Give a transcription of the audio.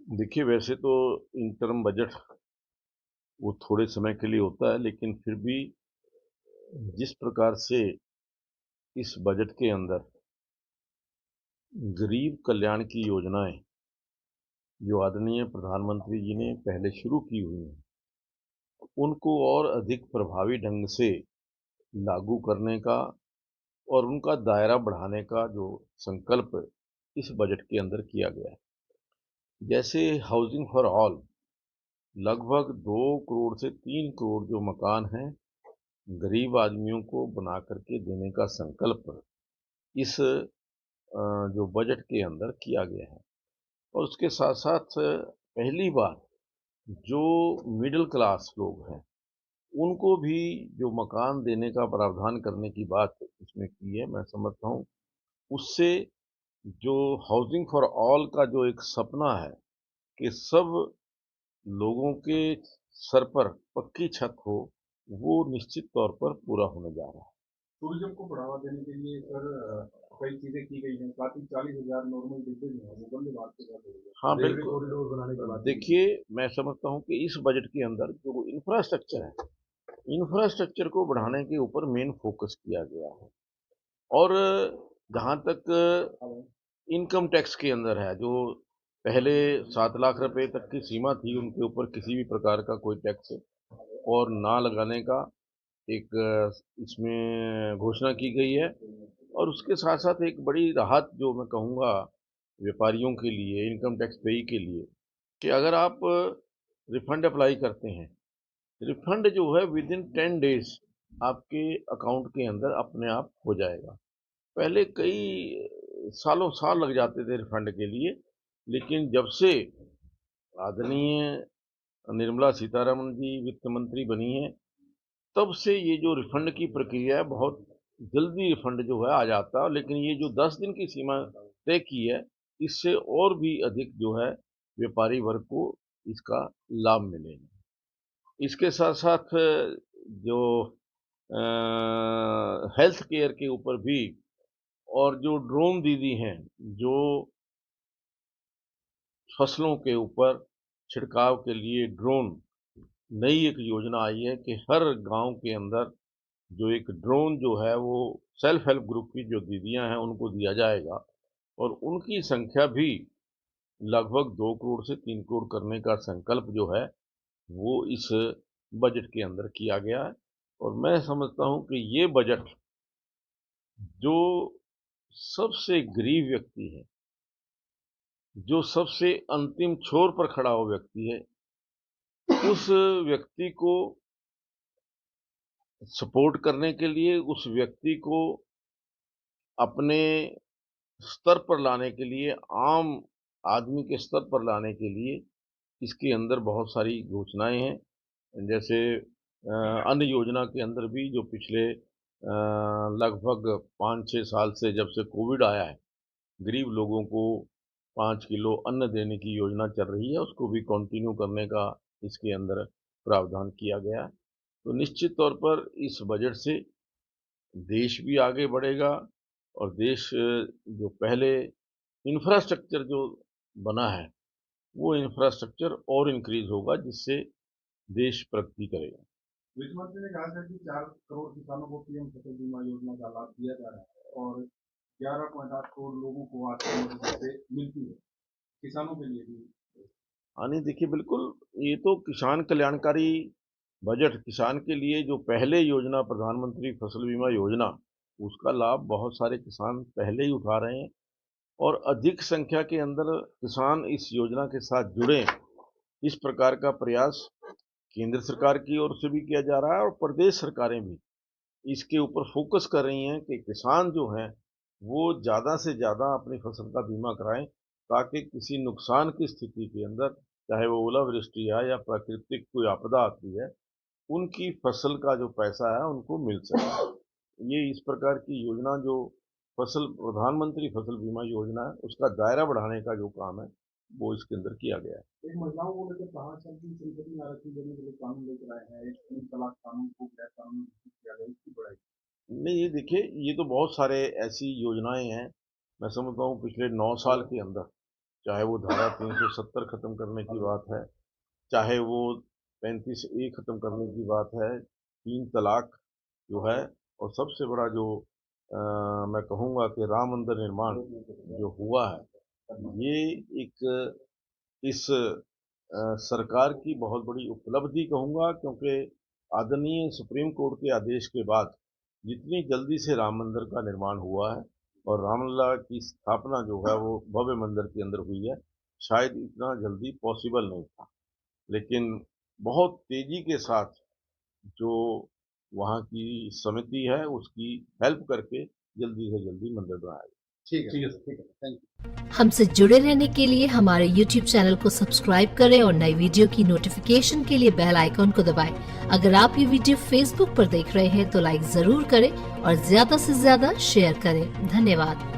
देखिए, वैसे तो इंटर्म बजट वो थोड़े समय के लिए होता है, लेकिन फिर भी जिस प्रकार से इस बजट के अंदर गरीब कल्याण की योजनाएं जो आदरणीय प्रधानमंत्री जी ने पहले शुरू की हुई हैं, उनको और अधिक प्रभावी ढंग से लागू करने का और उनका दायरा बढ़ाने का जो संकल्प इस बजट के अंदर किया गया है। जैसे हाउसिंग फॉर ऑल, लगभग 2 करोड़ से 3 करोड़ जो मकान हैं, गरीब आदमियों को बना करके देने का संकल्प इस जो बजट के अंदर किया गया है। और उसके साथ-साथ पहली बार जो मिडल क्लास लोग हैं, उनको भी जो मकान देने का प्रावधान करने की बात इसमें की है, मैं समझता हूँ उससे जो हाउसिंग फॉर ऑल का जो एक सपना है कि सब लोगों के सर पर पक्की छत हो, वो निश्चित तौर पर पूरा होने जा रहा है। टूरिज्म को बढ़ावा देने के लिए सर कई चीजें की गई हैं। साथ ही 40,000 नॉर्मल डिब्बे जो हैं वो वंदे भारत के साथ हो गए। हाँ, रेलवे बिल्कुल। कॉरिडोर बनाने की बात की गई। देखिए, मैं समझता हूँ कि इस बजट के अंदर जो इंफ्रास्ट्रक्चर है, इंफ्रास्ट्रक्चर को बढ़ाने के ऊपर मेन फोकस किया गया है। और जहाँ तक इनकम टैक्स के अंदर है, जो पहले 7 लाख रुपए तक की सीमा थी, उनके ऊपर किसी भी प्रकार का कोई टैक्स और ना लगाने का एक इसमें घोषणा की गई है। और उसके साथ-साथ एक बड़ी राहत जो मैं कहूँगा व्यापारियों के लिए, इनकम टैक्स पेयी के लिए, कि अगर आप रिफंड अप्लाई करते हैं, रिफंड जो है विदिन 10 डेज़ आपके अकाउंट के अंदर अपने आप हो जाएगा। पहले कई सालों-साल लग जाते थे रिफंड के लिए, लेकिन जब से आदरणीय निर्मला सीतारमण जी वित्त मंत्री बनी हैं, तब से ये जो रिफंड की प्रक्रिया है, बहुत जल्दी रिफंड जो है आ जाता है। लेकिन ये जो 10 दिन की सीमा तय की है, इससे और भी अधिक जो है व्यापारी वर्ग को इसका लाभ मिलेगा। इसके साथ-साथ जो हेल्थ केयर के ऊपर भी, और जो ड्रोन दीदी हैं, जो फसलों के ऊपर छिड़काव के लिए ड्रोन, नई एक योजना आई है कि हर गाँव के अंदर जो एक ड्रोन जो है वो सेल्फ हेल्प ग्रुप की जो दीदियाँ हैं उनको दिया जाएगा। और उनकी संख्या भी लगभग 2 करोड़ से 3 करोड़ करने का संकल्प जो है वो इस बजट के अंदर किया गया है। और मैं समझता हूँ कि ये बजट जो सबसे गरीब व्यक्ति है, जो सबसे अंतिम छोर पर खड़ा हुआ व्यक्ति है, उस व्यक्ति को सपोर्ट करने के लिए, उस व्यक्ति को अपने स्तर पर लाने के लिए, आम आदमी के स्तर पर लाने के लिए इसके अंदर बहुत सारी घोषणाएँ हैं। जैसे अन्न योजना के अंदर भी जो पिछले लगभग 5-6 साल से जब से कोविड आया है, गरीब लोगों को 5 किलो अन्न देने की योजना चल रही है, उसको भी कंटिन्यू करने का इसके अंदर प्रावधान किया गया है। तो निश्चित तौर पर इस बजट से देश भी आगे बढ़ेगा। और देश जो पहले इंफ्रास्ट्रक्चर जो बना है, वो इंफ्रास्ट्रक्चर और इंक्रीज़ होगा, जिससे देश प्रगति करेगा। वित्त मंत्री ने कहा था कि 4 करोड़ किसानों को पीएम फसल बीमा योजना का लाभ दिया जा रहा है और 11.8 करोड़ लोगों को आर्थिक मदद से मिलती है। किसानों के लिए भी। हाँ, नहीं, देखिए, बिल्कुल, ये तो किसान कल्याणकारी बजट, किसान के लिए जो पहले योजना प्रधानमंत्री फसल बीमा योजना, उसका लाभ बहुत सारे किसान पहले ही उठा रहे हैं। और अधिक संख्या के अंदर किसान इस योजना के साथ जुड़ें, इस प्रकार का प्रयास केंद्र सरकार की ओर से भी किया जा रहा है, और प्रदेश सरकारें भी इसके ऊपर फोकस कर रही हैं कि किसान जो हैं, वो ज़्यादा से ज़्यादा अपनी फसल का बीमा कराएँ, ताकि किसी नुकसान की स्थिति के अंदर, चाहे वो ओलावृष्टि है या प्राकृतिक कोई आपदा आती है, उनकी फसल का जो पैसा है उनको मिल सके। ये इस प्रकार की योजना जो प्रधानमंत्री फसल बीमा योजना है, उसका दायरा बढ़ाने का जो काम है, वो इसके अंदर किया गया है। एक महिलाओं को लेकर कहा सर की संसद में आरक्षण देने के लिए कानून लेकर आए हैं। एक 3 तलाक कानून को गैर कानूनी घोषित किया गया, इसकी बढ़ाई। नहीं, ये देखिए, ये तो बहुत सारे ऐसी योजनाएँ हैं, मैं समझता हूँ पिछले 9 साल के अंदर, चाहे वो धारा 370 खत्म करने की बात है, चाहे वो 35A खत्म करने की बात है, 3 तलाक जो है, और सबसे बड़ा जो मैं कहूँगा कि राम मंदिर निर्माण जो हुआ है, ये एक इस सरकार की बहुत बड़ी उपलब्धि कहूँगा, क्योंकि आदरणीय सुप्रीम कोर्ट के आदेश के बाद जितनी जल्दी से राम मंदिर का निर्माण हुआ है और रामलला की स्थापना जो है वो भव्य मंदिर के अंदर हुई है, शायद इतना जल्दी पॉसिबल नहीं था। लेकिन बहुत तेज़ी के साथ जो वहाँ की समिति है उसकी हेल्प करके जल्दी से जल्दी मंदिर बनाया गया। ठीक है सर, ठीक है, थैंक यू। हमसे जुड़े रहने के लिए हमारे YouTube चैनल को सब्सक्राइब करें और नई वीडियो की नोटिफिकेशन के लिए बेल आइकॉन को दबाएं। अगर आप ये वीडियो Facebook पर देख रहे हैं तो लाइक जरूर करें और ज्यादा से ज्यादा शेयर करें। धन्यवाद।